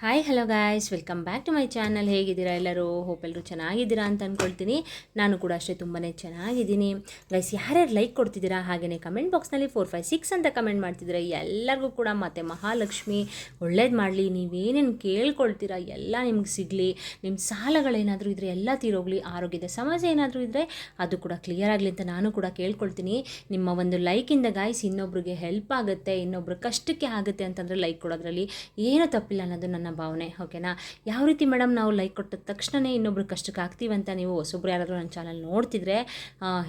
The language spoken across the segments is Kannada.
Hi hello guys, welcome back to my channel. ಹೇಗಿದ್ದೀರಾ ಎಲ್ಲರೂ? ಹೋಪ್ ಎಲ್ಲರೂ ಚೆನ್ನಾಗಿದ್ದೀರಾ ಅಂತ ಅಂದ್ಕೊಳ್ತೀನಿ. ನಾನು ಕೂಡ ಅಷ್ಟೇ ತುಂಬಾ ಚೆನ್ನಾಗಿದ್ದೀನಿ. ಗೈಸ್, ಯಾರ್ಯಾರು ಲೈಕ್ ಕೊಡ್ತಿದ್ದೀರಾ, ಹಾಗೆಯೇ ಕಮೆಂಟ್ ಬಾಕ್ಸ್ನಲ್ಲಿ 456 ಅಂತ ಕಮೆಂಟ್ ಮಾಡ್ತಿದ್ದೀರಾ. ಎಲ್ಲರಿಗೂ ಕೂಡ ಮತ್ತೆ ಮಹಾಲಕ್ಷ್ಮಿ ಒಳ್ಳೇದು ಮಾಡಲಿ. ನೀವೇನೇನು ಕೇಳ್ಕೊಳ್ತೀರಾ ಎಲ್ಲ ನಿಮ್ಗೆ ಸಿಗಲಿ. ನಿಮ್ಮ ಸಾಲಗಳೇನಾದರೂ ಇದ್ದರೆ ಎಲ್ಲ ತೀರೋಗಲಿ. ಆರೋಗ್ಯದ ಸಮಸ್ಯೆ ಏನಾದರೂ ಇದ್ದರೆ ಅದು ಕೂಡ ಕ್ಲಿಯರ್ ಆಗಲಿ ಅಂತ ನಾನು ಕೂಡ ಕೇಳ್ಕೊಳ್ತೀನಿ. ನಿಮ್ಮ ಒಂದು ಲೈಕಿಂದ ಗಾಯ್ಸ್ ಇನ್ನೊಬ್ರಿಗೆ ಹೆಲ್ಪ್ ಆಗುತ್ತೆ, ಇನ್ನೊಬ್ರ ಕಷ್ಟಕ್ಕೆ ಆಗುತ್ತೆ ಅಂತಂದರೆ ಲೈಕ್ ಕೊಡೋದ್ರಲ್ಲಿ ಏನೂ ತಪ್ಪಿಲ್ಲ ಅನ್ನೋದು ನನ್ನ ಭಾವನೆ. ಓಕೆನಾ? ಯಾವ ರೀತಿ ಮೇಡಮ್ ನಾವು ಲೈಕ್ ಕೊಟ್ಟ ತಕ್ಷಣವೇ ಇನ್ನೊಬ್ರು ಕಷ್ಟಕ್ಕೆ ಆಗ್ತೀವಂತ ನೀವು ಹೊಸೊಬ್ರು ಯಾರಾದರೂ ನನ್ನ ಚಾನಲ್ ನೋಡ್ತಿದ್ರೆ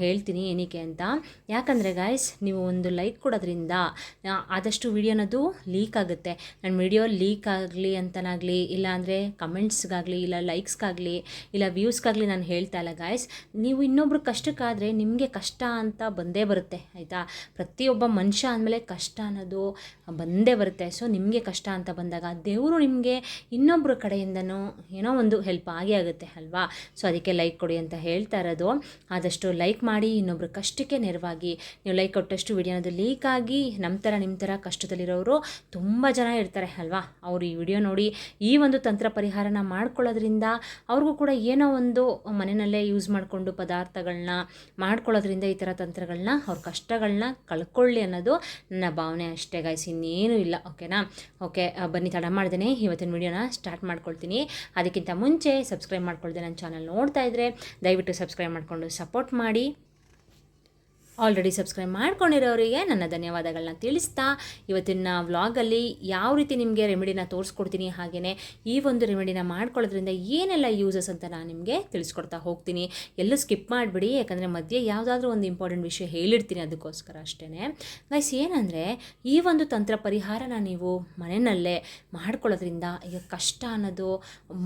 ಹೇಳ್ತೀನಿ ಏನಕ್ಕೆ ಅಂತ. ಯಾಕಂದರೆ ಗಾಯ್ಸ್, ನೀವು ಒಂದು ಲೈಕ್ ಕೊಡೋದ್ರಿಂದ ಆದಷ್ಟು ವಿಡಿಯೋನದು ಲೀಕ್ ಆಗುತ್ತೆ. ನನ್ನ ವಿಡಿಯೋ ಲೀಕ್ ಆಗಲಿ ಅಂತನಾಗಲಿ, ಇಲ್ಲಾಂದರೆ ಕಮೆಂಟ್ಸ್ಗಾಗಲಿ, ಇಲ್ಲ ಲೈಕ್ಸ್ಗಾಗಲಿ, ಇಲ್ಲ ವ್ಯೂಸ್ಗಾಗಲಿ ನಾನು ಹೇಳ್ತಾ ಇಲ್ಲ ಗಾಯ್ಸ್. ನೀವು ಇನ್ನೊಬ್ರು ಕಷ್ಟಕ್ಕಾದರೆ ನಿಮಗೆ ಕಷ್ಟ ಅಂತ ಬಂದೇ ಬರುತ್ತೆ, ಆಯಿತಾ? ಪ್ರತಿಯೊಬ್ಬ ಮನುಷ್ಯ ಅಂದಮೇಲೆ ಕಷ್ಟ ಅನ್ನೋದು ಬಂದೇ ಬರುತ್ತೆ. ಸೊ ನಿಮಗೆ ಕಷ್ಟ ಅಂತ ಬಂದಾಗ ದೇವರು ನಿಮಗೆ ಇನ್ನೊಬ್ಬರ ಕಡೆಯಿಂದನೂ ಏನೋ ಒಂದು ಹೆಲ್ಪ್ ಆಗೇ ಆಗುತ್ತೆ ಅಲ್ವಾ? ಸೊ ಅದಕ್ಕೆ ಲೈಕ್ ಕೊಡಿ ಅಂತ ಹೇಳ್ತಾ ಇರೋದು. ಆದಷ್ಟು ಲೈಕ್ ಮಾಡಿ, ಇನ್ನೊಬ್ರ ಕಷ್ಟಕ್ಕೆ ನೆರವಾಗಿ. ನೀವು ಲೈಕ್ ಕೊಟ್ಟಷ್ಟು ವಿಡಿಯೋನದು ಲೀಕ್ ಆಗಿ ನಿಮ್ಮ ಥರ ಕಷ್ಟದಲ್ಲಿರೋರು ತುಂಬ ಜನ ಇರ್ತಾರೆ ಅಲ್ವಾ? ಅವರು ಈ ವಿಡಿಯೋ ನೋಡಿ ಈ ಒಂದು ತಂತ್ರ ಪರಿಹಾರನ ಮಾಡ್ಕೊಳ್ಳೋದ್ರಿಂದ ಅವ್ರಿಗೂ ಕೂಡ ಏನೋ ಒಂದು ಮನೆಯಲ್ಲೇ ಯೂಸ್ ಮಾಡಿಕೊಂಡು ಪದಾರ್ಥಗಳನ್ನ ಮಾಡ್ಕೊಳ್ಳೋದ್ರಿಂದ ಈ ಥರ ತಂತ್ರಗಳನ್ನ, ಅವ್ರ ಕಷ್ಟಗಳನ್ನ ಕಳ್ಕೊಳ್ಳಿ ಅನ್ನೋದು ನನ್ನ ಭಾವನೆ ಅಷ್ಟೇ ಗಾಯ್ಸ್, ಇನ್ನೇನು ಇಲ್ಲ. ಓಕೆನಾ? ಓಕೆ, ಬನ್ನಿ ತಡ ಮಾಡ್ದೇನೆ ಇವತ್ತಿನ ವಿಡಿಯೋನ ಸ್ಟಾರ್ಟ್ ಮಾಡ್ಕೊಳ್ತೀನಿ. ಅದಕ್ಕಿಂತ ಮುಂಚೆ ಸಬ್ಸ್ಕ್ರೈಬ್ ಮಾಡ್ಕೊಳ್ದೆ ನನ್ನ ಚಾನಲ್ ನೋಡ್ತಾ ಇದ್ದರೆ ದಯವಿಟ್ಟು ಸಬ್ಸ್ಕ್ರೈಬ್ ಮಾಡಿಕೊಂಡು ಸಪೋರ್ಟ್ ಮಾಡಿ. ಆಲ್ರೆಡಿ ಸಬ್ಸ್ಕ್ರೈಬ್ ಮಾಡ್ಕೊಂಡಿರೋರಿಗೆ ನನ್ನ ಧನ್ಯವಾದಗಳನ್ನ ತಿಳಿಸ್ತಾ, ಇವತ್ತಿನ ವ್ಲಾಗಲ್ಲಿ ಯಾವ ರೀತಿ ನಿಮಗೆ ರೆಮಿಡಿನ ತೋರಿಸ್ಕೊಡ್ತೀನಿ, ಹಾಗೆಯೇ ಈ ಒಂದು ರೆಮಿಡಿನ ಮಾಡ್ಕೊಳ್ಳೋದ್ರಿಂದ ಏನೆಲ್ಲ ಯೂಸಸ್ ಅಂತ ನಾನು ನಿಮಗೆ ತಿಳಿಸ್ಕೊಡ್ತಾ ಹೋಗ್ತೀನಿ. ಎಲ್ಲೂ ಸ್ಕಿಪ್ ಮಾಡಿಬಿಡಿ, ಯಾಕಂದರೆ ಮಧ್ಯೆ ಯಾವುದಾದ್ರೂ ಒಂದು ಇಂಪಾರ್ಟೆಂಟ್ ವಿಷಯ ಹೇಳಿರ್ತೀನಿ, ಅದಕ್ಕೋಸ್ಕರ ಅಷ್ಟೇ. ಗೈಸ್, ಏನಂದರೆ ಈ ಒಂದು ತಂತ್ರ ಪರಿಹಾರನ ನೀವು ಮನೆಯಲ್ಲೇ ಮಾಡ್ಕೊಳ್ಳೋದ್ರಿಂದ ಈಗ ಕಷ್ಟ ಅನ್ನೋದು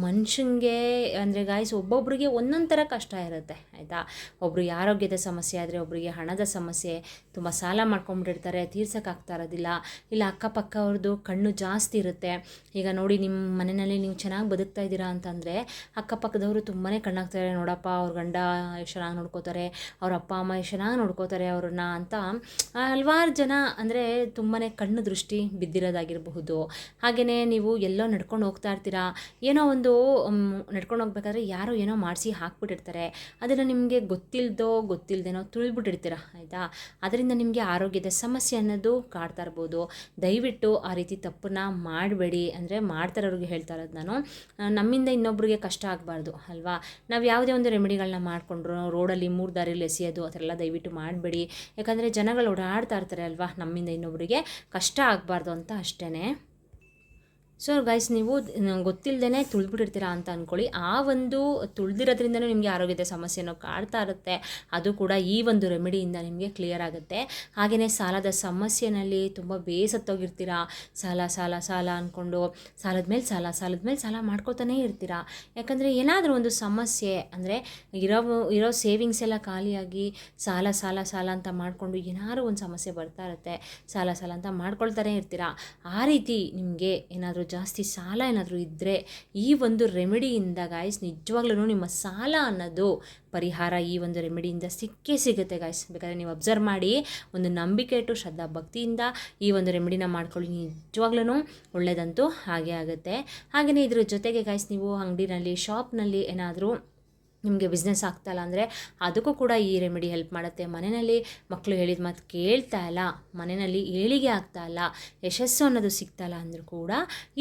ಮನುಷ್ಯನಿಗೆ ಅಂದರೆ ಗಾಯ್ಸ್, ಒಬ್ಬೊಬ್ಬರಿಗೆ ಒಂದೊಂದು ಥರ ಕಷ್ಟ ಇರುತ್ತೆ, ಆಯಿತಾ? ಒಬ್ಬರಿಗೆ ಆರೋಗ್ಯದ ಸಮಸ್ಯೆ ಆದರೆ, ಒಬ್ಬರಿಗೆ ಹಣದ ಸಮಸ್ಯೆ, ತುಂಬ ಸಾಲ ಮಾಡ್ಕೊಂಡ್ಬಿಟ್ಟಿರ್ತಾರೆ, ತೀರ್ಸೋಕ್ಕಾಗ್ತಾ ಇರೋದಿಲ್ಲ. ಇಲ್ಲ ಅಕ್ಕಪಕ್ಕ ಅವ್ರದ್ದು ಕಣ್ಣು ಜಾಸ್ತಿ ಇರುತ್ತೆ. ಈಗ ನೋಡಿ, ನಿಮ್ಮ ಮನೆಯಲ್ಲಿ ನೀವು ಚೆನ್ನಾಗಿ ಬದುಕ್ತಾ ಇದ್ದೀರಾ ಅಂತಂದರೆ ಅಕ್ಕಪಕ್ಕದವರು ತುಂಬಾ ಕಣ್ಣಾಗ್ತಾರೆ. ನೋಡಪ್ಪ, ಅವ್ರ ಗಂಡ ಎಷ್ಟು ಚೆನ್ನಾಗಿ ನೋಡ್ಕೋತಾರೆ, ಅವ್ರ ಅಪ್ಪ ಅಮ್ಮ ಎಷ್ಟು ಚೆನ್ನಾಗಿ ನೋಡ್ಕೋತಾರೆ ಅವ್ರನ್ನ ಅಂತ ಹಲವಾರು ಜನ ಅಂದರೆ ತುಂಬಾ ಕಣ್ಣು ದೃಷ್ಟಿ ಬಿದ್ದಿರೋದಾಗಿರಬಹುದು. ಹಾಗೆಯೇ ನೀವು ಎಲ್ಲೋ ನಡ್ಕೊಂಡು ಹೋಗ್ತಾ ಇರ್ತೀರಾ, ಏನೋ ಒಂದು ನಡ್ಕೊಂಡು ಹೋಗ್ಬೇಕಾದ್ರೆ ಯಾರೋ ಏನೋ ಮಾಡಿಸಿ ಹಾಕ್ಬಿಟ್ಟಿರ್ತಾರೆ. ಅದನ್ನು ನಿಮಗೆ ಗೊತ್ತಿಲ್ಲದೇನೋ ತುಳಿದ್ಬಿಟ್ಟಿರ್ತೀರ, ಆಯಿತಾ? ಅದರಿಂದ ನಿಮಗೆ ಆರೋಗ್ಯದ ಸಮಸ್ಯೆ ಅನ್ನೋದು ಕಾಡ್ತಾ ಇರ್ಬೋದು. ದಯವಿಟ್ಟು ಆ ರೀತಿ ತಪ್ಪನ್ನ ಮಾಡಬೇಡಿ. ಅಂದರೆ ಮಾಡ್ತಾರವ್ರಿಗೆ ಹೇಳ್ತಾ ಇರೋದು ನಾನು. ನಮ್ಮಿಂದ ಇನ್ನೊಬ್ರಿಗೆ ಕಷ್ಟ ಆಗಬಾರ್ದು ಅಲ್ವಾ? ನಾವು ಯಾವುದೇ ಒಂದು ರೆಮಿಡಿಗಳನ್ನ ಮಾಡಿಕೊಂಡ್ರು ರೋಡಲ್ಲಿ 3 ದಾರಿಯಲ್ಲಿ ಎಸೆಯೋದು ಆ ಥರ ಎಲ್ಲ ದಯವಿಟ್ಟು ಮಾಡಬೇಡಿ. ಯಾಕಂದರೆ ಜನಗಳು ಓಡಾಡ್ತಾ ಇರ್ತಾರೆ ಅಲ್ವಾ, ನಮ್ಮಿಂದ ಇನ್ನೊಬ್ಬರಿಗೆ ಕಷ್ಟ ಆಗಬಾರ್ದು ಅಂತ ಅಷ್ಟೇ. ಸೊ ಗೈಸ್, ನೀವು ಗೊತ್ತಿಲ್ಲದೇ ತುಳಿದ್ಬಿಟ್ಟಿರ್ತೀರಾ ಅಂತ ಅಂದ್ಕೊಳ್ಳಿ. ಆ ಒಂದು ತುಳಿದಿರೋದ್ರಿಂದನೂ ನಿಮಗೆ ಆರೋಗ್ಯದ ಸಮಸ್ಯೆನೋ ಕಾಡ್ತಾ ಇರುತ್ತೆ. ಅದು ಕೂಡ ಈ ಒಂದು ರೆಮಿಡಿಯಿಂದ ನಿಮಗೆ ಕ್ಲಿಯರ್ ಆಗುತ್ತೆ. ಹಾಗೆಯೇ ಸಾಲದ ಸಮಸ್ಯೆಯಲ್ಲಿ ತುಂಬ ಬೇಸತ್ತೋಗಿರ್ತೀರಾ. ಸಾಲ ಸಾಲ ಸಾಲ ಅಂದ್ಕೊಂಡು ಸಾಲದ ಮೇಲೆ ಸಾಲ ಮಾಡ್ಕೋತಾನೇ ಇರ್ತೀರಾ. ಯಾಕಂದರೆ ಏನಾದರೂ ಒಂದು ಸಮಸ್ಯೆ ಅಂದರೆ ಇರೋ ಸೇವಿಂಗ್ಸ್ ಎಲ್ಲ ಖಾಲಿಯಾಗಿ ಸಾಲ ಸಾಲ ಸಾಲ ಅಂತ ಮಾಡಿಕೊಂಡು ಏನಾದರೂ ಒಂದು ಸಮಸ್ಯೆ ಬರ್ತಾ ಇರುತ್ತೆ. ಸಾಲ ಸಾಲ ಅಂತ ಮಾಡ್ಕೊಳ್ತಾನೆ ಇರ್ತೀರಾ. ಆ ರೀತಿ ನಿಮಗೆ ಏನಾದರೂ ಜಾಸ್ತಿ ಸಾಲ ಏನಾದರೂ ಇದ್ದರೆ ಈ ಒಂದು ರೆಮಿಡಿಯಿಂದ ಗಾಯ್ಸ್ ನಿಜವಾಗ್ಲೂ ನಿಮ್ಮ ಸಾಲ ಅನ್ನೋದು ಪರಿಹಾರ ಈ ಒಂದು ರೆಮಿಡಿಯಿಂದ ಸಿಗುತ್ತೆ ಗಾಯ್ಸ್. ಬೇಕಾದರೆ ನೀವು ಅಬ್ಸರ್ವ್ ಮಾಡಿ, ಒಂದು ನಂಬಿಕೆ ಇಟ್ಟು ಶ್ರದ್ಧಾ ಭಕ್ತಿಯಿಂದ ಈ ಒಂದು ರೆಮಿಡಿನ ಮಾಡ್ಕೊಳ್ಳಿ, ನಿಜವಾಗ್ಲೂ ಒಳ್ಳೆಯದಂತೂ ಹಾಗೇ ಆಗುತ್ತೆ. ಹಾಗೆಯೇ ಇದ್ರ ಜೊತೆಗೆ ಗಾಯ್ಸ್, ನೀವು ಅಂಗಡಿನಲ್ಲಿ ಶಾಪ್ನಲ್ಲಿ ಏನಾದರೂ ನಿಮಗೆ ಬಿಸ್ನೆಸ್ ಆಗ್ತಾಯಿಲ್ಲ ಅಂದರೆ ಅದಕ್ಕೂ ಕೂಡ ಈ ರೆಮಿಡಿ ಹೆಲ್ಪ್ ಮಾಡುತ್ತೆ. ಮನೆಯಲ್ಲಿ ಮಕ್ಕಳು ಹೇಳಿದ ಮಾತು ಕೇಳ್ತಾ ಇಲ್ಲ, ಮನೆಯಲ್ಲಿ ಏಳಿಗೆ ಆಗ್ತಾ ಇಲ್ಲ, ಯಶಸ್ಸು ಅನ್ನೋದು ಸಿಗ್ತಾಯಿಲ್ಲ ಅಂದರೂ ಕೂಡ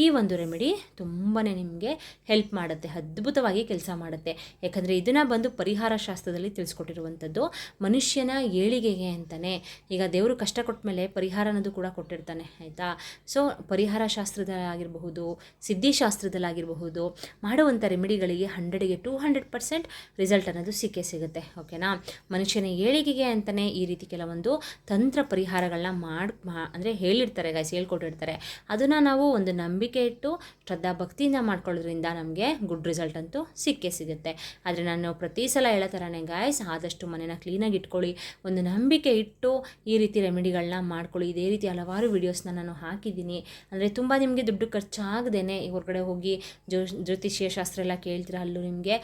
ಈ ಒಂದು ರೆಮಿಡಿ ತುಂಬಾ ನಿಮಗೆ ಹೆಲ್ಪ್ ಮಾಡುತ್ತೆ, ಅದ್ಭುತವಾಗಿ ಕೆಲಸ ಮಾಡುತ್ತೆ. ಯಾಕಂದರೆ ಇದನ್ನು ಬಂದು ಪರಿಹಾರ ಶಾಸ್ತ್ರದಲ್ಲಿ ತಿಳಿಸ್ಕೊಟ್ಟಿರುವಂಥದ್ದು, ಮನುಷ್ಯನ ಏಳಿಗೆಗೆ ಅಂತಲೇ. ಈಗ ದೇವರು ಕಷ್ಟ ಕೊಟ್ಟ ಮೇಲೆ ಪರಿಹಾರ ಅನ್ನೋದು ಕೂಡ ಕೊಟ್ಟಿರ್ತಾನೆ, ಆಯಿತಾ? ಸೊ ಪರಿಹಾರ ಶಾಸ್ತ್ರದಲ್ಲಾಗಿರಬಹುದು, ಸಿದ್ಧಿಶಾಸ್ತ್ರದಲ್ಲಾಗಿರಬಹುದು, ಮಾಡುವಂಥ ರೆಮಿಡಿಗಳಿಗೆ 100ಗೆ 200% ರಿಸಲ್ಟ್ ಅನ್ನೋದು ಸಿಗುತ್ತೆ. ಓಕೆನಾ? ಮನುಷ್ಯನ ಏಳಿಗೆಗೆ ಅಂತಲೇ ಈ ರೀತಿ ಕೆಲವೊಂದು ತಂತ್ರ ಪರಿಹಾರಗಳನ್ನ ಅಂದರೆ ಹೇಳಿರ್ತಾರೆ ಗಾಯ್ಸ್, ಹೇಳ್ಕೊಟ್ಟಿರ್ತಾರೆ. ಅದನ್ನು ನಾವು ಒಂದು ನಂಬಿಕೆ ಇಟ್ಟು ಶ್ರದ್ಧಾ ಭಕ್ತಿಯಿಂದ ಮಾಡ್ಕೊಳ್ಳೋದ್ರಿಂದ ನಮಗೆ ಗುಡ್ ರಿಸಲ್ಟ್ ಅಂತೂ ಸಿಗುತ್ತೆ. ಆದರೆ ನಾನು ಪ್ರತಿ ಸಲ ಹೇಳೋ ಥರನೇ ಗಾಯ್ಸ್, ಆದಷ್ಟು ಮನೇನ ಕ್ಲೀನಾಗಿ ಇಟ್ಕೊಳ್ಳಿ, ಒಂದು ನಂಬಿಕೆ ಇಟ್ಟು ಈ ರೀತಿ ರೆಮಿಡಿಗಳನ್ನ ಮಾಡ್ಕೊಳ್ಳಿ. ಇದೇ ರೀತಿ ಹಲವಾರು ವೀಡಿಯೋಸ್ನ ನಾನು ಹಾಕಿದ್ದೀನಿ. ಅಂದರೆ ತುಂಬ ನಿಮಗೆ ದುಡ್ಡು ಖರ್ಚಾಗದೇನೆ ಹೊರಗಡೆ ಹೋಗಿ ಜ್ಯೋತಿಷ್ಯ ಶಾಸ್ತ್ರ ಎಲ್ಲ ಕೇಳ್ತೀರಾ, ಅಲ್ಲೂ ನಿಮಗೆ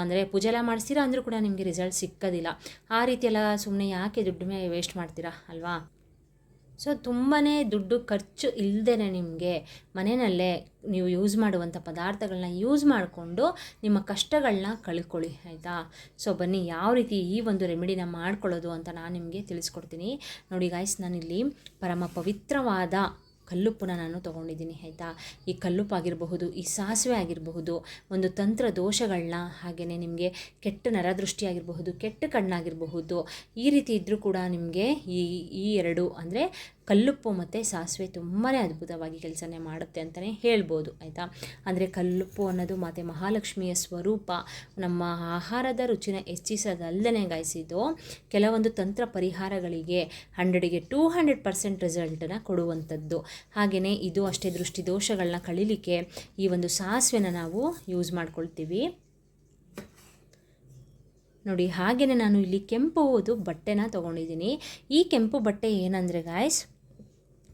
ಅಂದರೆ ಪೂಜೆ ಎಲ್ಲ ಮಾಡಿಸ್ತೀರಾ ಅಂದರೂ ಕೂಡ ನಿಮಗೆ ರಿಸಲ್ಟ್ ಸಿಕ್ಕೋದಿಲ್ಲ. ಆ ರೀತಿ ಎಲ್ಲ ಸುಮ್ಮನೆ ಯಾಕೆ ದುಡ್ಡು ವೇಸ್ಟ್ ಮಾಡ್ತೀರಾ ಅಲ್ವಾ? ಸೊ ತುಂಬಾ ದುಡ್ಡು ಖರ್ಚು ಇಲ್ಲದೇ ನಿಮಗೆ ಮನೆಯಲ್ಲೇ ನೀವು ಯೂಸ್ ಮಾಡುವಂಥ ಪದಾರ್ಥಗಳನ್ನ ಯೂಸ್ ಮಾಡಿಕೊಂಡು ನಿಮ್ಮ ಕಷ್ಟಗಳನ್ನ ಕಳ್ಕೊಳ್ಳಿ, ಆಯಿತಾ. ಸೊ ಬನ್ನಿ ಯಾವ ರೀತಿ ಈ ಒಂದು ರೆಮಿಡಿನ ಮಾಡ್ಕೊಳ್ಳೋದು ಅಂತ ನಾನು ನಿಮಗೆ ತಿಳಿಸ್ಕೊಡ್ತೀನಿ. ನೋಡಿ ಗಾಯ್ಸ್, ನಾನಿಲ್ಲಿ ಪರಮ ಪವಿತ್ರವಾದ ಕಲ್ಲುಪ್ಪನ್ನ ನಾನು ತೊಗೊಂಡಿದ್ದೀನಿ, ಆಯಿತಾ. ಈ ಕಲ್ಲುಪ್ಪು ಆಗಿರಬಹುದು, ಈ ಸಾಸಿವೆ ಆಗಿರಬಹುದು, ಒಂದು ತಂತ್ರ ದೋಷಗಳನ್ನ, ಹಾಗೆಯೇ ನಿಮಗೆ ಕೆಟ್ಟ ನರದೃಷ್ಟಿ ಆಗಿರಬಹುದು, ಕೆಟ್ಟ ಕಣ್ಣಾಗಿರಬಹುದು, ಈ ರೀತಿ ಇದ್ದರೂ ಕೂಡ ನಿಮಗೆ ಈ ಎರಡು ಅಂದರೆ ಕಲ್ಲುಪ್ಪು ಮತ್ತು ಸಾಸಿವೆ ತುಂಬಾ ಅದ್ಭುತವಾಗಿ ಕೆಲಸನೇ ಮಾಡುತ್ತೆ ಅಂತಲೇ ಹೇಳ್ಬೋದು, ಆಯಿತಾ. ಅಂದರೆ ಕಲ್ಲುಪ್ಪು ಅನ್ನೋದು ಮಾತೆ ಮಹಾಲಕ್ಷ್ಮಿಯ ಸ್ವರೂಪ. ನಮ್ಮ ಆಹಾರದ ರುಚಿನ ಹೆಚ್ಚಿಸೋದಲ್ಲದೆ ಗಾಯಿಸಿದ್ದು ಕೆಲವೊಂದು ತಂತ್ರ ಪರಿಹಾರಗಳಿಗೆ 100ಗೆ 200% ರಿಸಲ್ಟನ್ನು ಕೊಡುವಂಥದ್ದು. ಹಾಗೆಯೇ ಇದು ಅಷ್ಟೇ ದೃಷ್ಟಿ ದೋಷಗಳನ್ನ ಕಳೀಲಿಕ್ಕೆ ಈ ಒಂದು ಸಾಸಿವೆನ ನಾವು ಯೂಸ್ ಮಾಡ್ಕೊಳ್ತೀವಿ. ನೋಡಿ, ಹಾಗೆಯೇ ನಾನು ಇಲ್ಲಿ ಕೆಂಪುದು ಬಟ್ಟೆನ ತೊಗೊಂಡಿದ್ದೀನಿ. ಈ ಕೆಂಪು ಬಟ್ಟೆ ಏನಂದರೆ ಗಾಯ್ಸ್,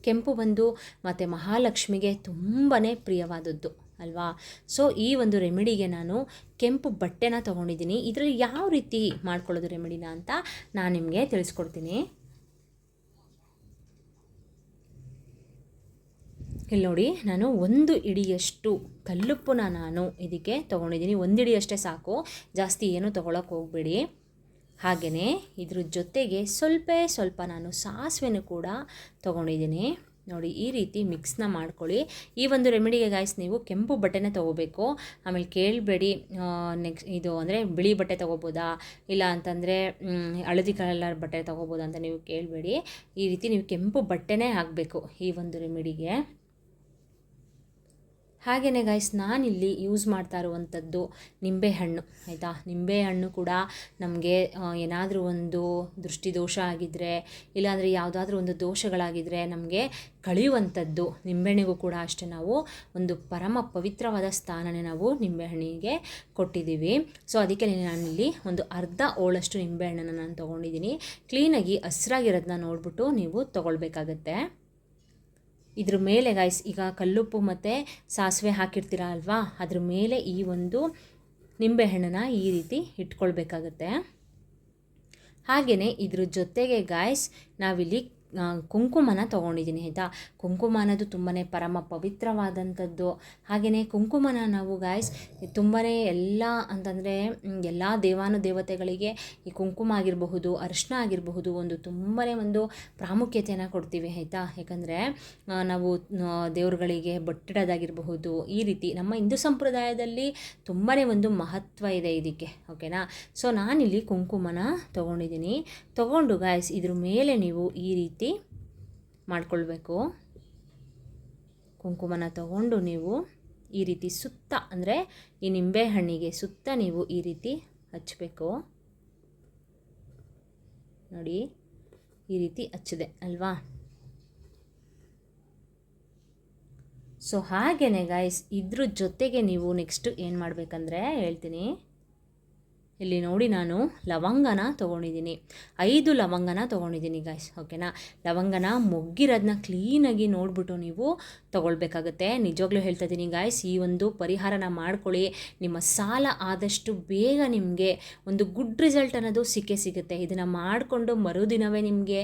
ಕೆಂಪು ಬಂದು ಮತ್ತು ಮಹಾಲಕ್ಷ್ಮಿಗೆ ತುಂಬಾ ಪ್ರಿಯವಾದದ್ದು ಅಲ್ವಾ. ಸೊ ಈ ಒಂದು ರೆಮಿಡಿಗೆ ನಾನು ಕೆಂಪು ಬಟ್ಟೆನ ತೊಗೊಂಡಿದ್ದೀನಿ. ಇದರಲ್ಲಿ ಯಾವ ರೀತಿ ಮಾಡ್ಕೊಳ್ಳೋದು ರೆಮಿಡಿನ ಅಂತ ನಾನು ನಿಮಗೆ ತಿಳಿಸ್ಕೊಡ್ತೀನಿ. ಇಲ್ಲಿ ನೋಡಿ, ನಾನು 1 ಹಿಡಿಯಷ್ಟು ಕಲ್ಲುಪ್ಪನ್ನ ನಾನು ಇದಕ್ಕೆ ತೊಗೊಂಡಿದ್ದೀನಿ. 1 ಹಿಡಿಯಷ್ಟೇ ಸಾಕು, ಜಾಸ್ತಿ ಏನೂ ತೊಗೊಳಕ್ಕೆ ಹೋಗಬೇಡಿ. ಹಾಗೆಯೇ ಇದ್ರ ಜೊತೆಗೆ ಸ್ವಲ್ಪ ನಾನು ಸಾಸಿವೆನೂ ಕೂಡ ತೊಗೊಂಡಿದ್ದೀನಿ. ನೋಡಿ, ಈ ರೀತಿ ಮಿಕ್ಸ್ನ ಮಾಡ್ಕೊಳ್ಳಿ. ಈ ಒಂದು ರೆಮಿಡಿಗೆ ಗಾಯ್ಸ್ ನೀವು ಕೆಂಪು ಬಟ್ಟೆನೇ ತೊಗೋಬೇಕು. ಆಮೇಲೆ ಕೇಳಬೇಡಿ ಇದು ಅಂದರೆ ಬಿಳಿ ಬಟ್ಟೆ ತೊಗೋಬೋದಾ, ಇಲ್ಲ ಅಂತಂದರೆ ಹಳದಿ ಕಲರ್ ಬಟ್ಟೆ ತೊಗೋಬೋದಾ ಅಂತ ನೀವು ಕೇಳಬೇಡಿ. ಈ ರೀತಿ ನೀವು ಕೆಂಪು ಬಟ್ಟೆನೇ ಹಾಕಬೇಕು ಈ ಒಂದು ರೆಮಿಡಿಗೆ. ಹಾಗೆಯೇ ಗಾಯ್ಸ್, ನಾನಿಲ್ಲಿ ಯೂಸ್ ಮಾಡ್ತಾ ಇರುವಂಥದ್ದು ನಿಂಬೆಹಣ್ಣು, ಆಯಿತಾ. ನಿಂಬೆಹಣ್ಣು ಕೂಡ ನಮಗೆ ಏನಾದರೂ ಒಂದು ದೃಷ್ಟಿದೋಷ ಆಗಿದ್ದರೆ, ಇಲ್ಲಾಂದರೆ ಯಾವುದಾದ್ರೂ ಒಂದು ದೋಷಗಳಾಗಿದ್ದರೆ ನಮಗೆ ಕಳೆಯುವಂಥದ್ದು. ನಿಂಬೆಹಣ್ಣಿಗೂ ಕೂಡ ಅಷ್ಟೇ ನಾವು ಒಂದು ಪರಮ ಪವಿತ್ರವಾದ ಸ್ಥಾನನೇ ನಾವು ನಿಂಬೆಹಣ್ಣಿಗೆ ಕೊಟ್ಟಿದ್ದೀವಿ. ಸೊ ಅದಕ್ಕೆ ನಾನಿಲ್ಲಿ ಒಂದು ಅರ್ಧ ಹೋಳಷ್ಟು ನಿಂಬೆಹಣ್ಣನ್ನು ನಾನು ತೊಗೊಂಡಿದ್ದೀನಿ. ಕ್ಲೀನಾಗಿ ಹಸ್ರಾಗಿರೋದನ್ನ ನೋಡಿಬಿಟ್ಟು ನೀವು ತೊಗೊಳ್ಬೇಕಾಗತ್ತೆ. ಇದ್ರ ಮೇಲೆ ಗಾಯ್ಸ್, ಈಗ ಕಲ್ಲುಪ್ಪು ಮತ್ತು ಸಾಸಿವೆ ಹಾಕಿರ್ತೀರ ಅಲ್ವಾ, ಅದ್ರ ಮೇಲೆ ಈ ಒಂದು ನಿಂಬೆಹಣ್ಣನ್ನು ಈ ರೀತಿ ಇಟ್ಕೊಳ್ಬೇಕಾಗತ್ತೆ. ಹಾಗೆಯೇ ಇದ್ರ ಜೊತೆಗೆ ಗಾಯ್ಸ್ ನಾವಿಲ್ಲಿ ಕುಂಕುಮನ ತೊಗೊಂಡಿದ್ದೀನಿ, ಆಯಿತಾ. ಕುಂಕುಮ ಅನ್ನೋದು ತುಂಬಾ ಪರಮ ಪವಿತ್ರವಾದಂಥದ್ದು. ಹಾಗೆಯೇ ಕುಂಕುಮನ ನಾವು ಗಾಯ್ಸ್ ತುಂಬಾ ಎಲ್ಲ ಅಂತಂದರೆ ಎಲ್ಲ ದೇವಾನುದೇವತೆಗಳಿಗೆ ಈ ಕುಂಕುಮ ಆಗಿರಬಹುದು, ಅರಿಶಿನ ಆಗಿರಬಹುದು, ಒಂದು ತುಂಬಾ ಒಂದು ಪ್ರಾಮುಖ್ಯತೆಯನ್ನು ಕೊಡ್ತೀವಿ, ಆಯಿತಾ. ಯಾಕಂದರೆ ನಾವು ದೇವ್ರುಗಳಿಗೆ ಬೊಟ್ಟಿಡೋದಾಗಿರಬಹುದು, ಈ ರೀತಿ ನಮ್ಮ ಹಿಂದೂ ಸಂಪ್ರದಾಯದಲ್ಲಿ ತುಂಬಾ ಒಂದು ಮಹತ್ವ ಇದೆ ಇದಕ್ಕೆ, ಓಕೆನಾ. ಸೊ ನಾನಿಲ್ಲಿ ಕುಂಕುಮನ ತೊಗೊಂಡಿದ್ದೀನಿ. ತೊಗೊಂಡು ಗಾಯ್ಸ್ ಇದ್ರ ಮೇಲೆ ನೀವು ಈ ರೀತಿ ಮಾಡ್ಕೊಳ್ಬೇಕು. ಕುಂಕುಮನ ತಗೊಂಡು ನೀವು ಈ ರೀತಿ ಸುತ್ತ, ಅಂದರೆ ಈ ನಿಂಬೆಹಣ್ಣಿಗೆ ಸುತ್ತ ನೀವು ಈ ರೀತಿ ಹಚ್ಚಬೇಕು. ನೋಡಿ, ಈ ರೀತಿ ಹಚ್ಚಿದೆ ಅಲ್ವಾ. ಸೊ ಹಾಗೆಯೇ ಗಾಯ್ಸ್ ಇದ್ರ ಜೊತೆಗೆ ನೀವು ನೆಕ್ಸ್ಟ್ ಏನು ಮಾಡಬೇಕಂದ್ರೆ ಹೇಳ್ತೀನಿ. ಇಲ್ಲಿ ನೋಡಿ, ನಾನು ಲವಂಗನ ತೊಗೊಂಡಿದ್ದೀನಿ, 5 ಲವಂಗನ ತೊಗೊಂಡಿದ್ದೀನಿ ಗಾಯ್ಸ್, ಓಕೆನಾ. ಲವಂಗನ ಮೊಗ್ಗಿರೋದನ್ನ ಕ್ಲೀನಾಗಿ ನೋಡಿಬಿಟ್ಟು ನೀವು ತೊಗೊಳ್ಬೇಕಾಗತ್ತೆ. ನಿಜವಾಗ್ಲೂ ಹೇಳ್ತಾ ಇದ್ದೀನಿ ಗಾಯ್ಸ್, ಈ ಒಂದು ಪರಿಹಾರನ ಮಾಡ್ಕೊಳ್ಳಿ. ನಿಮ್ಮ ಸಾಲ ಆದಷ್ಟು ಬೇಗ ನಿಮಗೆ ಒಂದು ಗುಡ್ ರಿಸಲ್ಟ್ ಅನ್ನೋದು ಸಿಗುತ್ತೆ. ಇದನ್ನು ಮಾಡಿಕೊಂಡು ಮರುದಿನವೇ ನಿಮಗೆ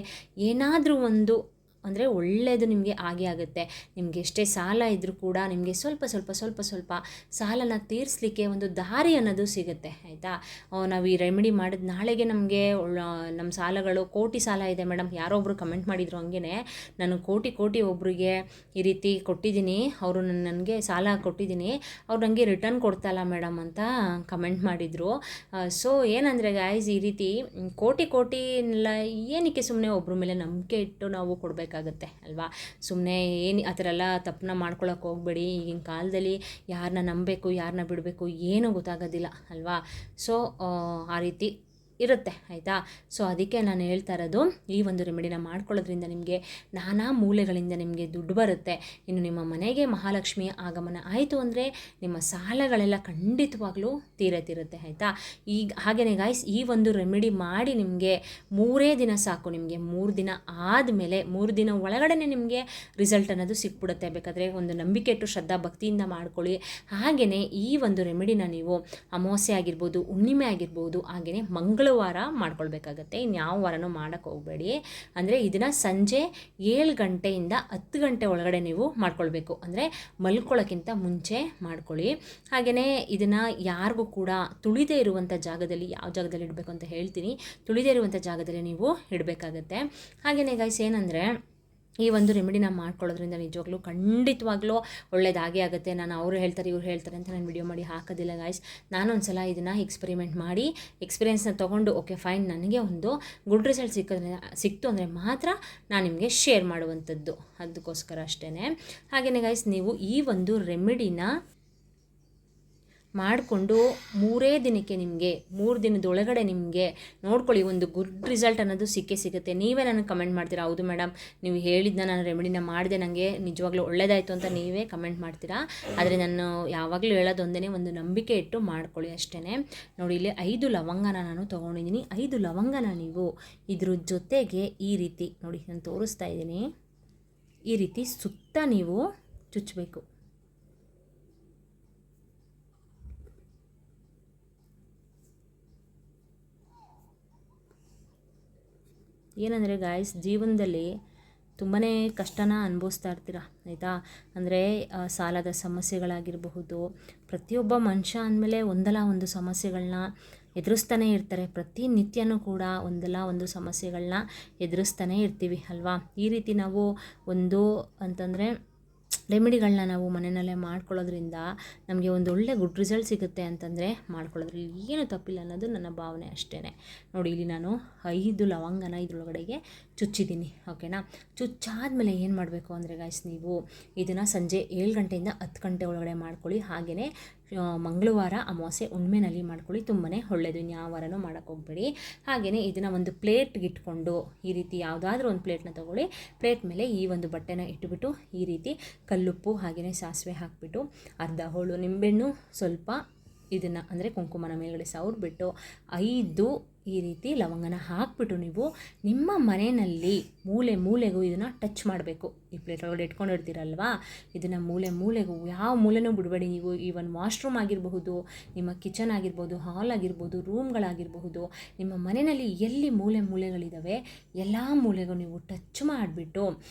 ಏನಾದರೂ ಒಂದು ಅಂದರೆ ಒಳ್ಳೆಯದು ನಿಮಗೆ ಆಗೇ ಆಗುತ್ತೆ. ನಿಮಗೆ ಎಷ್ಟೇ ಸಾಲ ಇದ್ದರೂ ಕೂಡ ನಿಮಗೆ ಸ್ವಲ್ಪ ಸಾಲನ ತೀರಿಸಲಿಕ್ಕೆ ಒಂದು ದಾರಿ ಅನ್ನೋದು ಸಿಗುತ್ತೆ, ಆಯಿತಾ. ನಾವು ಈ ರೆಮಿಡಿ ಮಾಡಿದ ನಾಳೆಗೆ ನಮಗೆ ನಮ್ಮ ಸಾಲಗಳು ಕೋಟಿ ಸಾಲ ಇದೆ ಮೇಡಮ್, ಯಾರೋ ಒಬ್ಬರು ಕಮೆಂಟ್ ಮಾಡಿದರು. ಹಂಗೆ ನಾನು ಕೋಟಿ ಒಬ್ಬರಿಗೆ ಈ ರೀತಿ ಕೊಟ್ಟಿದ್ದೀನಿ, ಅವರು ನನಗೆ ಸಾಲ ಕೊಟ್ಟಿದ್ದೀನಿ, ಅವ್ರು ನನಗೆ ರಿಟರ್ನ್ ಕೊಡ್ತಾಯಿಲ್ಲ ಮೇಡಮ್ ಅಂತ ಕಮೆಂಟ್ ಮಾಡಿದರು. ಸೊ ಏನಂದರೆ ಗಾಯ್ಸ್, ಈ ರೀತಿ ಕೋಟಿನೆಲ್ಲ ಏನಕ್ಕೆ ಸುಮ್ಮನೆ ಒಬ್ಬರ ಮೇಲೆ ನಂಬಿಕೆ ಇಟ್ಟು ನಾವು ಕೊಡಬೇಕು ಆಗುತ್ತೆ ಅಲ್ವಾ. ಸುಮ್ಮನೆ ಏನು ಆ ಥರ ಎಲ್ಲ ತಪ್ಪನ್ನ ಮಾಡ್ಕೊಳಕ್ಕೆ ಹೋಗಬೇಡಿ. ಈಗಿನ ಕಾಲದಲ್ಲಿ ಯಾರನ್ನ ನಂಬಬೇಕು, ಯಾರನ್ನ ಬಿಡಬೇಕು ಏನೂ ಗೊತ್ತಾಗೋದಿಲ್ಲ ಅಲ್ವಾ. ಸೊ ಆ ರೀತಿ ಇರುತ್ತೆ, ಆಯಿತಾ. ಸೊ ಅದಕ್ಕೆ ನಾನು ಹೇಳ್ತಾ ಇರೋದು, ಈ ಒಂದು ರೆಮಿಡಿನ ಮಾಡ್ಕೊಳ್ಳೋದ್ರಿಂದ ನಿಮಗೆ ನಾನಾ ಮೂಲೆಗಳಿಂದ ನಿಮಗೆ ದುಡ್ಡು ಬರುತ್ತೆ. ಇನ್ನು ನಿಮ್ಮ ಮನೆಗೆ ಮಹಾಲಕ್ಷ್ಮಿಯ ಆಗಮನ ಆಯಿತು ಅಂದರೆ ನಿಮ್ಮ ಸಾಲಗಳೆಲ್ಲ ಖಂಡಿತವಾಗ್ಲೂ ತೀರುತ್ತೆ, ಆಯಿತಾ. ಈಗ ಹಾಗೆಯೇ ಗಾಯ್ಸ್, ಈ ಒಂದು ರೆಮಿಡಿ ಮಾಡಿ ನಿಮಗೆ 3 ದಿನ ಸಾಕು. ನಿಮಗೆ 3 ದಿನ ಆದಮೇಲೆ 3 ದಿನ ಒಳಗಡೆ ನಿಮಗೆ ರಿಸಲ್ಟ್ ಅನ್ನೋದು ಸಿಕ್ಬಿಡುತ್ತೆ. ಬೇಕಾದರೆ ಒಂದು ನಂಬಿಕೆ ಇಟ್ಟು ಶ್ರದ್ಧಾ ಭಕ್ತಿಯಿಂದ ಮಾಡ್ಕೊಳ್ಳಿ. ಹಾಗೆಯೇ ಈ ಒಂದು ರೆಮಿಡಿನ ನೀವು ಅಮಾವಾಸ್ಯೆ ಆಗಿರ್ಬೋದು, ಹುಣ್ಣಿಮೆ ಆಗಿರ್ಬೋದು, ಹಾಗೆಯೇ ಮಂಗಳವಾರ ಮಂಗಳವಾರ ಮಾಡ್ಕೊಳ್ಬೇಕಾಗತ್ತೆ, ಇನ್ಯಾವ ವಾರನೂ ಮಾಡೋಕ್ಕೆ ಹೋಗಬೇಡಿ. ಅಂದರೆ ಇದನ್ನು ಸಂಜೆ 7 ಗಂಟೆಯಿಂದ 10 ಗಂಟೆ ಒಳಗಡೆ ನೀವು ಮಾಡ್ಕೊಳ್ಬೇಕು, ಅಂದರೆ ಮಲ್ಕೊಳ್ಳೋಕ್ಕಿಂತ ಮುಂಚೆ ಮಾಡ್ಕೊಳ್ಳಿ. ಹಾಗೆಯೇ ಇದನ್ನು ಯಾರಿಗೂ ಕೂಡ ತುಳಿದೇ ಇರುವಂಥ ಜಾಗದಲ್ಲಿ, ಯಾವ ಜಾಗದಲ್ಲಿ ಇಡಬೇಕು ಅಂತ ಹೇಳ್ತೀನಿ, ತುಳಿದೇ ಇರುವಂಥ ಜಾಗದಲ್ಲಿ ನೀವು ಇಡಬೇಕಾಗತ್ತೆ. ಹಾಗೆಯೇ ಗೈಸ್ ಏನಂದರೆ ಈ ಒಂದು ರೆಮಿಡಿನ ಮಾಡ್ಕೊಳ್ಳೋದ್ರಿಂದ ನಿಜವಾಗ್ಲೂ ಖಂಡಿತವಾಗ್ಲೂ ಒಳ್ಳೇದಾಗೇ ಆಗುತ್ತೆ. ನಾನು ಅವರು ಹೇಳ್ತಾರೆ ಇವ್ರು ಹೇಳ್ತಾರೆ ಅಂತ ನಾನು ವಿಡಿಯೋ ಮಾಡಿ ಹಾಕೋದಿಲ್ಲ ಗೈಸ್. ನಾನೊಂದು ಸಲ ಇದನ್ನು ಎಕ್ಸ್ಪೆರಿಮೆಂಟ್ ಮಾಡಿ ಎಕ್ಸ್ಪೀರಿಯೆನ್ಸ್ನ ತೊಗೊಂಡು ಓಕೆ ಫೈನ್ ನನಗೆ ಒಂದು ಗುಡ್ ರಿಸಲ್ಟ್ ಸಿಕ್ತು ಅಂದರೆ ಮಾತ್ರ ನಾನು ನಿಮಗೆ ಶೇರ್ ಮಾಡುವಂಥದ್ದು, ಅದಕ್ಕೋಸ್ಕರ ಅಷ್ಟೇ. ಹಾಗೆಯೇ ಗೈಸ್ ನೀವು ಈ ಒಂದು ರೆಮಿಡಿನ ಮಾಡಿಕೊಂಡು 3 ದಿನಕ್ಕೆ ನಿಮಗೆ 3 ದಿನದೊಳಗಡೆ ನಿಮಗೆ ನೋಡ್ಕೊಳ್ಳಿ ಒಂದು ಗುಡ್ ರಿಸಲ್ಟ್ ಅನ್ನೋದು ಸಿಗುತ್ತೆ. ನೀವೇ ನನಗೆ ಕಮೆಂಟ್ ಮಾಡ್ತೀರಾ, ಹೌದು ಮೇಡಮ್ ನೀವು ಹೇಳಿದ್ನ ನಾನು ರೆಮಿಡಿನ ಮಾಡಿದೆ, ನನಗೆ ನಿಜವಾಗ್ಲೂ ಒಳ್ಳೆಯದಾಯಿತು ಅಂತ ನೀವೇ ಕಮೆಂಟ್ ಮಾಡ್ತೀರಾ. ಆದರೆ ನಾನು ಯಾವಾಗಲೂ ಹೇಳೋದೊಂದೇ, ಒಂದು ನಂಬಿಕೆ ಇಟ್ಟು ಮಾಡ್ಕೊಳ್ಳಿ ಅಷ್ಟೇ. ನೋಡಿ ಇಲ್ಲಿ 5 ಲವಂಗನ ನಾನು ತೊಗೊಂಡಿದ್ದೀನಿ. 5 ಲವಂಗನ ನೀವು ಇದ್ರ ಜೊತೆಗೆ ಈ ರೀತಿ ನೋಡಿ ನಾನು ತೋರಿಸ್ತಾ ಇದ್ದೀನಿ, ಈ ರೀತಿ ಸುತ್ತ ನೀವು ಚುಚ್ಚಬೇಕು. ಏನಂದರೆ ಗಾಯ್ಸ್ ಜೀವನದಲ್ಲಿ ತುಂಬಾ ಕಷ್ಟನ ಅನುಭವಿಸ್ತಾ ಇರ್ತೀರ ಆಯಿತಾ. ಅಂದರೆ ಸಾಲದ ಸಮಸ್ಯೆಗಳಾಗಿರಬಹುದು, ಪ್ರತಿಯೊಬ್ಬ ಮನುಷ್ಯ ಅಂದಮೇಲೆ ಒಂದಲ್ಲ ಒಂದು ಸಮಸ್ಯೆಗಳನ್ನ ಎದುರಿಸ್ತಾನೆ ಇರ್ತಾರೆ. ಪ್ರತಿನಿತ್ಯನೂ ಕೂಡ ಒಂದಲ್ಲ ಒಂದು ಸಮಸ್ಯೆಗಳನ್ನ ಎದುರಿಸ್ತಾನೆ ಇರ್ತೀವಿ ಅಲ್ವಾ. ಈ ರೀತಿ ನಾವು ಒಂದು ಅಂತಂದರೆ ರೆಮಿಡಿಗಳನ್ನ ನಾವು ಮನೆಯಲ್ಲೇ ಮಾಡ್ಕೊಳ್ಳೋದ್ರಿಂದ ನಮಗೆ ಒಂದು ಒಳ್ಳೆ ಗುಡ್ ರಿಸಲ್ಟ್ ಸಿಗುತ್ತೆ ಅಂತಂದರೆ ಮಾಡ್ಕೊಳ್ಳೋದ್ರಲ್ಲಿ ಏನು ತಪ್ಪಿಲ್ಲ ಅನ್ನೋದು ನನ್ನ ಭಾವನೆ ಅಷ್ಟೇ. ನೋಡಿ ಇಲ್ಲಿ ನಾನು 5 ಲವಂಗನ ಇದ್ರೊಳಗಡೆಗೆ ಚುಚ್ಚಿದ್ದೀನಿ, ಓಕೆನಾ. ಚುಚ್ಚಾದ್ಮೇಲೆ ಏನು ಮಾಡಬೇಕು ಅಂದರೆ ಗೈಸ್ ನೀವು ಇದನ್ನು ಸಂಜೆ 7 ಗಂಟೆಯಿಂದ 10 ಗಂಟೆ ಒಳಗಡೆ ಮಾಡ್ಕೊಳ್ಳಿ. ಹಾಗೆಯೇ ಮಂಗಳವಾರ ಅಮಾವಾಸ್ಯೆ ಹುಣ್ಮೆನಲ್ಲಿ ಮಾಡ್ಕೊಳ್ಳಿ, ತುಂಬಾ ಒಳ್ಳೆಯದು. ಇನ್ಯಾವ ವಾರನೂ ಮಾಡೋಕ್ಕೆ ಹೋಗಬೇಡಿ. ಹಾಗೆಯೇ ಇದನ್ನು ಒಂದು ಪ್ಲೇಟ್ಗೆ ಇಟ್ಕೊಂಡು ಈ ರೀತಿ ಯಾವುದಾದ್ರೂ ಒಂದು ಪ್ಲೇಟ್ನ ತೊಗೊಳ್ಳಿ. ಪ್ಲೇಟ್ ಮೇಲೆ ಈ ಒಂದು ಬಟ್ಟೆನ ಇಟ್ಬಿಟ್ಟು ಈ ರೀತಿ ಕಲ್ಲುಪ್ಪು ಹಾಗೆಯೇ ಸಾಸಿವೆ ಹಾಕಿಬಿಟ್ಟು ಅರ್ಧ ಹೋಳು ನಿಂಬೆಹಣ್ಣು ಸ್ವಲ್ಪ ಇದನ್ನು ಅಂದರೆ ಕುಂಕುಮನ ಮೇಲ್ಗಡೆ ಸವರ್ಬಿಟ್ಟು 5 ಈ ರೀತಿ ಲವಂಗನ ಹಾಕಿಬಿಟ್ಟು ನೀವು ನಿಮ್ಮ ಮನೆಯಲ್ಲಿ ಮೂಲೆಗೂ ಇದನ್ನು ಟಚ್ ಮಾಡಬೇಕು. ಈ ಪ್ಲೇಟ್ ಒಳಗಡೆ ಇಟ್ಕೊಂಡಿರ್ತೀರಲ್ವಾ, ಇದನ್ನು ಮೂಲೆಗೂ ಯಾವ ಮೂಲೆನೂ ಬಿಡಬೇಡಿ ನೀವು. ಈವನ್ ವಾಶ್ರೂಮ್ ಆಗಿರಬಹುದು, ನಿಮ್ಮ ಕಿಚನ್ ಆಗಿರ್ಬೋದು, ಹಾಲ್ ಆಗಿರ್ಬೋದು, ರೂಮ್ಗಳಾಗಿರಬಹುದು, ನಿಮ್ಮ ಮನೆಯಲ್ಲಿ ಎಲ್ಲಿ ಮೂಲೆಗಳಿದ್ದಾವೆ ಎಲ್ಲ ಮೂಲೆಗೂ ನೀವು ಟಚ್ ಮಾಡಿಬಿಟ್ಟು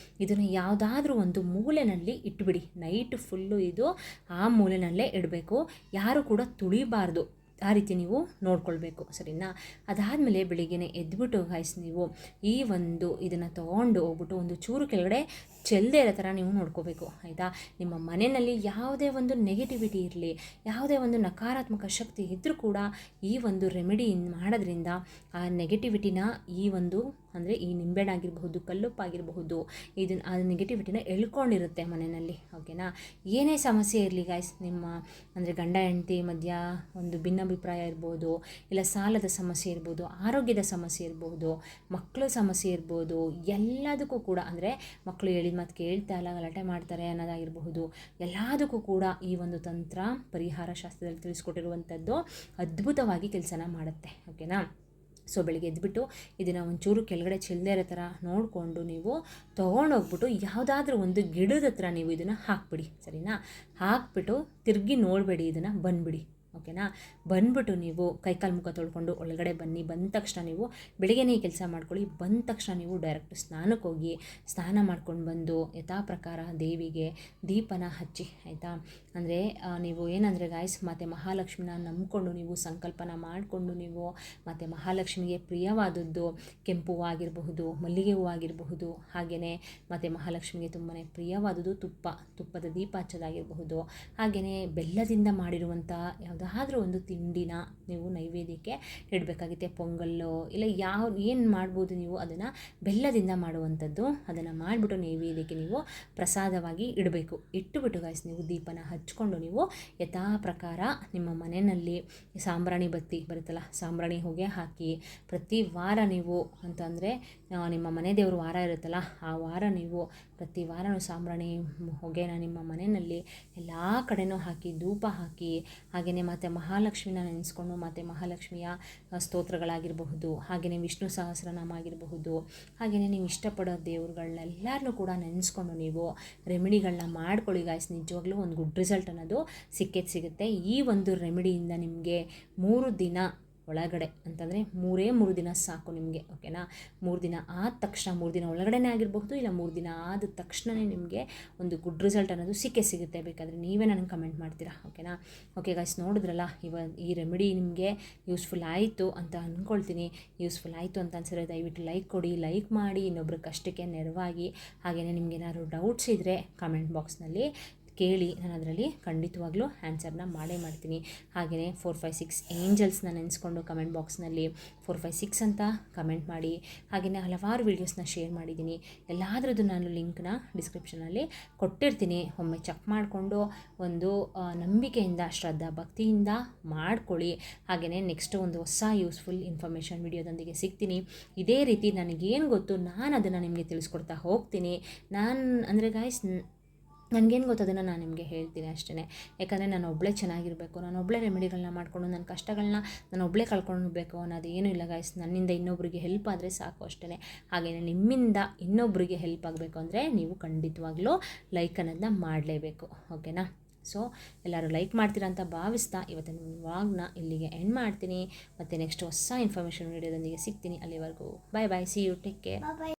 ಇದನ್ನು ಯಾವುದಾದ್ರೂ ಒಂದು ಮೂಲೆಯಲ್ಲಿ ಇಟ್ಬಿಡಿ. ನೈಟ್ ಫುಲ್ಲು ಇದು ಆ ಮೂಲೆಯಲ್ಲೇ ಇಡಬೇಕು, ಯಾರು ಕೂಡ ತುಳಿಬಾರ್ದು. ಆ ರೀತಿ ನೀವು ನೋಡ್ಕೊಳ್ಬೇಕು, ಸರಿನಾ. ಅದಾದಮೇಲೆ ಬೆಳಿಗ್ಗೆ ಎದ್ಬಿಟ್ಟು ಗೈಸ್ ನೀವು ಈ ಒಂದು ಇದನ್ನು ತೊಗೊಂಡು ಹೋಗ್ಬಿಟ್ಟು ಒಂದು ಚೂರು ಕೆಳಗಡೆ ಚೆಲ್ಲದೆ ಇರೋ ಥರ ನೀವು ನೋಡ್ಕೋಬೇಕು, ಆಯಿತಾ. ನಿಮ್ಮ ಮನೆಯಲ್ಲಿ ಯಾವುದೇ ಒಂದು ನೆಗೆಟಿವಿಟಿ ಇರಲಿ, ಯಾವುದೇ ಒಂದು ನಕಾರಾತ್ಮಕ ಶಕ್ತಿ ಇದ್ದರೂ ಕೂಡ ಈ ಒಂದು ರೆಮಿಡಿ ಮಾಡೋದ್ರಿಂದ ಆ ನೆಗೆಟಿವಿಟಿನ ಈ ಒಂದು ಅಂದರೆ ಈ ನಿಂಬೆಹಣ್ಣಾಗಿರಬಹುದು, ಕಲ್ಲುಪ್ಪಾಗಿರಬಹುದು, ಇದನ್ನು ಆ ನೆಗೆಟಿವಿಟಿನ ಎಳ್ಕೊಂಡಿರುತ್ತೆ ಮನೆಯಲ್ಲಿ, ಓಕೆನಾ. ಏನೇ ಸಮಸ್ಯೆ ಇರಲಿ ಗೈಸ್, ನಿಮ್ಮ ಅಂದರೆ ಗಂಡ ಹೆಂಡತಿ ಮಧ್ಯ ಒಂದು ಭಿನ್ನಾಭಿಪ್ರಾಯ ಇರ್ಬೋದು, ಇಲ್ಲ ಸಾಲದ ಸಮಸ್ಯೆ ಇರ್ಬೋದು, ಆರೋಗ್ಯದ ಸಮಸ್ಯೆ ಇರ್ಬೋದು, ಮಕ್ಕಳ ಸಮಸ್ಯೆ ಇರ್ಬೋದು, ಎಲ್ಲದಕ್ಕೂ ಕೂಡ ಅಂದರೆ ಮಕ್ಕಳು ಹೇಳಿದ ಮಾತು ಕೇಳ್ತಾ ಇಲ್ಲ, ಗಲಾಟೆ ಮಾಡ್ತಾರೆ ಅನ್ನೋದಾಗಿರಬಹುದು, ಎಲ್ಲದಕ್ಕೂ ಕೂಡ ಈ ಒಂದು ತಂತ್ರ ಪರಿಹಾರ ಶಾಸ್ತ್ರದಲ್ಲಿ ತಿಳಿಸ್ಕೊಟ್ಟಿರುವಂಥದ್ದು ಅದ್ಭುತವಾಗಿ ಕೆಲಸನ ಮಾಡುತ್ತೆ, ಓಕೆನಾ. ಸೊ ಬೆಳಿಗ್ಗೆ ಎದ್ಬಿಟ್ಟು ಇದನ್ನು ಒಂಚೂರು ಕೆಳಗಡೆ ಚೆಲ್ಲದೆ ಇರೋ ಥರ ನೋಡಿಕೊಂಡು ನೀವು ತೊಗೊಂಡೋಗ್ಬಿಟ್ಟು ಯಾವುದಾದ್ರೂ ಒಂದು ಗಿಡದ ಹತ್ರ ನೀವು ಇದನ್ನು ಹಾಕ್ಬಿಡಿ, ಸರಿನಾ. ಹಾಕ್ಬಿಟ್ಟು ತಿರುಗಿ ನೋಡಬೇಡಿ, ಇದನ್ನು ಬಂದುಬಿಡಿ, ಓಕೆನಾ. ಬಂದುಬಿಟ್ಟು ನೀವು ಕೈಕಾಲು ಮುಖ ತೊಳ್ಕೊಂಡು ಒಳಗಡೆ ಬನ್ನಿ. ಬಂದ ತಕ್ಷಣ ನೀವು ಬೆಳಿಗ್ಗೆನೇ ಈ ಕೆಲಸ ಮಾಡ್ಕೊಳ್ಳಿ. ಬಂದ ತಕ್ಷಣ ನೀವು ಡೈರೆಕ್ಟ್ ಸ್ನಾನಕ್ಕೆ ಹೋಗಿ ಸ್ನಾನ ಮಾಡ್ಕೊಂಡು ಬಂದು ಯಥಾ ಪ್ರಕಾರ ದೇವಿಗೆ ದೀಪನ ಹಚ್ಚಿ, ಆಯಿತಾ. ಅಂದರೆ ನೀವು ಏನಂದರೆ ಗಾಯ್ಸ್ ಮತ್ತು ಮಹಾಲಕ್ಷ್ಮಿನ ನಂಬಿಕೊಂಡು ನೀವು ಸಂಕಲ್ಪನ ಮಾಡಿಕೊಂಡು ನೀವು ಮತ್ತು ಮಹಾಲಕ್ಷ್ಮಿಗೆ ಪ್ರಿಯವಾದದ್ದು ಕೆಂಪು ಹೂವು ಆಗಿರಬಹುದು, ಮಲ್ಲಿಗೆ ಹೂವು ಆಗಿರಬಹುದು, ಹಾಗೆಯೇ ಮತ್ತು ಮಹಾಲಕ್ಷ್ಮಿಗೆ ತುಂಬಾ ಪ್ರಿಯವಾದದ್ದು ತುಪ್ಪದ ದೀಪ ಹಚ್ಚೋದಾಗಿರಬಹುದು, ಹಾಗೆಯೇ ಬೆಲ್ಲದಿಂದ ಮಾಡಿರುವಂಥ ಯಾವುದಾದ್ರೂ ಒಂದು ತಿಂಡಿನ ನೀವು ನೈವೇದ್ಯಕ್ಕೆ ಇಡಬೇಕಾಗುತ್ತೆ. ಪೊಂಗಲ್ಲು ಇಲ್ಲ ಏನು ಮಾಡ್ಬೋದು ನೀವು ಅದನ್ನು ಬೆಲ್ಲದಿಂದ ಮಾಡುವಂಥದ್ದು, ಅದನ್ನು ಮಾಡಿಬಿಟ್ಟು ನೈವೇದ್ಯಕ್ಕೆ ನೀವು ಪ್ರಸಾದವಾಗಿ ಇಡಬೇಕು. ಇಟ್ಟುಬಿಟ್ಟು ಗಾಯ್ಸ್ ನೀವು ದೀಪನ ಹಚ್ಕೊಂಡು ನೀವು ಯಥಾ ಪ್ರಕಾರ ನಿಮ್ಮ ಮನೆಯಲ್ಲಿ ಸಾಂಬ್ರಾಣಿ ಬತ್ತಿ ಬರುತ್ತಲ್ಲ, ಸಾಂಬ್ರಾಣಿ ಹೊಗೆ ಹಾಕಿ ಪ್ರತಿ ವಾರ ನೀವು ಅಂತಂದರೆ ನಿಮ್ಮ ಮನೆ ದೇವ್ರ ವಾರ ಇರುತ್ತಲ್ಲ, ಆ ವಾರ ನೀವು ಪ್ರತಿ ವಾರನೂ ಸಾಂಬ್ರಾಣಿ ಹೊಗೆನ ನಿಮ್ಮ ಮನೆಯಲ್ಲಿ ಎಲ್ಲ ಕಡೆನೂ ಹಾಕಿ ಧೂಪ ಹಾಕಿ, ಹಾಗೆಯೇ ಮತ್ತು ಮಹಾಲಕ್ಷ್ಮಿನ ನೆನೆಸ್ಕೊಂಡು ಮತ್ತು ಮಹಾಲಕ್ಷ್ಮಿಯ ಸ್ತೋತ್ರಗಳಾಗಿರಬಹುದು, ಹಾಗೆಯೇ ವಿಷ್ಣು ಸಹಸ್ರನಾಮ ಆಗಿರಬಹುದು, ಹಾಗೆಯೇ ನೀವು ಇಷ್ಟಪಡೋ ದೇವ್ರುಗಳನ್ನೆಲ್ಲರನ್ನೂ ಕೂಡ ನೆನೆಸ್ಕೊಂಡು ನೀವು ರೆಮಿಡಿಗಳನ್ನ ಮಾಡ್ಕೊಳ್ಳಿ ಗಾಯ್ಸ್. ನಿಜವಾಗ್ಲೂ ಒಂದು ಗುಡ್ ರಿಸಲ್ಟ್ ಅನ್ನೋದು ಸಿಗುತ್ತೆ. ಈ ಒಂದು ರೆಮಿಡಿಯಿಂದ ನಿಮಗೆ 3 ದಿನ ಒಳಗಡೆ ಅಂತಂದರೆ 3 ದಿನ ಸಾಕು ನಿಮಗೆ, ಓಕೆನಾ. 3 ದಿನ ಆದ ತಕ್ಷಣ, 3 ದಿನ ಒಳಗಡೆನೇ ಆಗಿರಬಹುದು, ಇಲ್ಲ 3 ದಿನ ಆದ ತಕ್ಷಣವೇ ನಿಮಗೆ ಒಂದು ಗುಡ್ ರಿಸಲ್ಟ್ ಅನ್ನೋದು ಸಿಗುತ್ತೆ. ಬೇಕಾದರೆ ನೀವೇ ನನಗೆ ಕಮೆಂಟ್ ಮಾಡ್ತೀರಾ, ಓಕೆನಾ. ಓಕೆ ಗೈಸ್, ನೋಡಿದ್ರಲ್ಲ, ಈ ರೆಮಿಡಿ ನಿಮಗೆ ಯೂಸ್ಫುಲ್ ಆಯಿತು ಅಂತ ಅಂದ್ಕೊಳ್ತೀನಿ. ಯೂಸ್ಫುಲ್ ಆಯಿತು ಅಂತ ಅನ್ಸಿದ್ರೆ ದಯವಿಟ್ಟು ಲೈಕ್ ಕೊಡಿ, ಲೈಕ್ ಮಾಡಿ, ಇನ್ನೊಬ್ರ ಕಷ್ಟಕ್ಕೆ ನೆರವಾಗಿ. ಹಾಗೆಯೇ ನಿಮ್ಗೆ ಏನಾದ್ರು ಡೌಟ್ಸ್ ಇದ್ದರೆ ಕಮೆಂಟ್ ಬಾಕ್ಸ್ನಲ್ಲಿ ಕೇಳಿ, ನಾನು ಅದರಲ್ಲಿ ಖಂಡಿತವಾಗ್ಲೂ ಆನ್ಸರ್ನ ಮಾಡೇ ಮಾಡ್ತೀನಿ. ಹಾಗೆಯೇ 456 ಏಂಜಲ್ಸ್ನ ನೆನೆಸ್ಕೊಂಡು ಕಮೆಂಟ್ ಬಾಕ್ಸ್ನಲ್ಲಿ 456 ಅಂತ ಕಮೆಂಟ್ ಮಾಡಿ. ಹಾಗೆಯೇ ಹಲವಾರು ವೀಡಿಯೋಸ್ನ ಶೇರ್ ಮಾಡಿದ್ದೀನಿ, ಎಲ್ಲಾದ್ರದ್ದು ನಾನು ಲಿಂಕ್ನ ಡಿಸ್ಕ್ರಿಪ್ಷನಲ್ಲಿ ಕೊಟ್ಟಿರ್ತೀನಿ. ಒಮ್ಮೆ ಚೆಕ್ ಮಾಡಿಕೊಂಡು ಒಂದು ನಂಬಿಕೆಯಿಂದ, ಶ್ರದ್ಧಾ ಭಕ್ತಿಯಿಂದ ಮಾಡ್ಕೊಳ್ಳಿ. ಹಾಗೆಯೇ ನೆಕ್ಸ್ಟ್ ಒಂದು ಹೊಸ ಯೂಸ್ಫುಲ್ ಇನ್ಫಾರ್ಮೇಷನ್ ವಿಡಿಯೋದೊಂದಿಗೆ ಸಿಗ್ತೀನಿ. ಇದೇ ರೀತಿ ನನಗೇನು ಗೊತ್ತು ನಾನು ಅದನ್ನು ನಿಮಗೆ ತಿಳಿಸ್ಕೊಡ್ತಾ ಹೋಗ್ತೀನಿ. ಅಂದರೆ ಗಾಯ್ಸ್, ನನಗೇನು ಗೊತ್ತು ಅದನ್ನು ನಾನು ನಿಮಗೆ ಹೇಳ್ತೀನಿ ಅಷ್ಟೇ. ಯಾಕಂದರೆ ನಾನು ಒಬ್ಬಳೇ ಚೆನ್ನಾಗಿರಬೇಕು, ನಾನು ಒಬ್ಬಳೇ ರೆಮಿಡಿಗಳನ್ನ ಮಾಡಿಕೊಂಡು ನನ್ನ ಕಷ್ಟಗಳನ್ನ ನಾನು ಒಬ್ಬಳೇ ಕಳ್ಕೊಳ್ಬೇಕು ಅನ್ನೋದೇನೂ ಇಲ್ಲ ಗಾಯ್ಸ್. ನನ್ನಿಂದ ಇನ್ನೊಬ್ಬರಿಗೆ ಹೆಲ್ಪ್ ಆದರೆ ಸಾಕು ಅಷ್ಟೇ. ಹಾಗೆಯೇ ನಿಮ್ಮಿಂದ ಇನ್ನೊಬ್ಬರಿಗೆ ಹೆಲ್ಪ್ ಆಗಬೇಕು ಅಂದರೆ ನೀವು ಖಂಡಿತವಾಗ್ಲೂ ಲೈಕ್ ಅನ್ನೋದನ್ನ ಮಾಡಲೇಬೇಕು, ಓಕೆನಾ. ಸೊ ಎಲ್ಲರೂ ಲೈಕ್ ಮಾಡ್ತೀರಾ ಅಂತ ಭಾವಿಸ್ತಾ ಇವತ್ತಿನ ವ್ಲಾಗ್ನ ಇಲ್ಲಿಗೆ ಎಂಡ್ ಮಾಡ್ತೀನಿ. ಮತ್ತು ನೆಕ್ಸ್ಟ್ ಹೊಸ ಇನ್ಫಾರ್ಮೇಷನ್ ವಿಡಿಯೋದೊಂದಿಗೆ ಸಿಗ್ತೀನಿ. ಅಲ್ಲಿವರೆಗೂ ಬಾಯ್ ಬಾಯ್, ಸಿ ಯು, ಟೇಕ್ ಕೇರ್.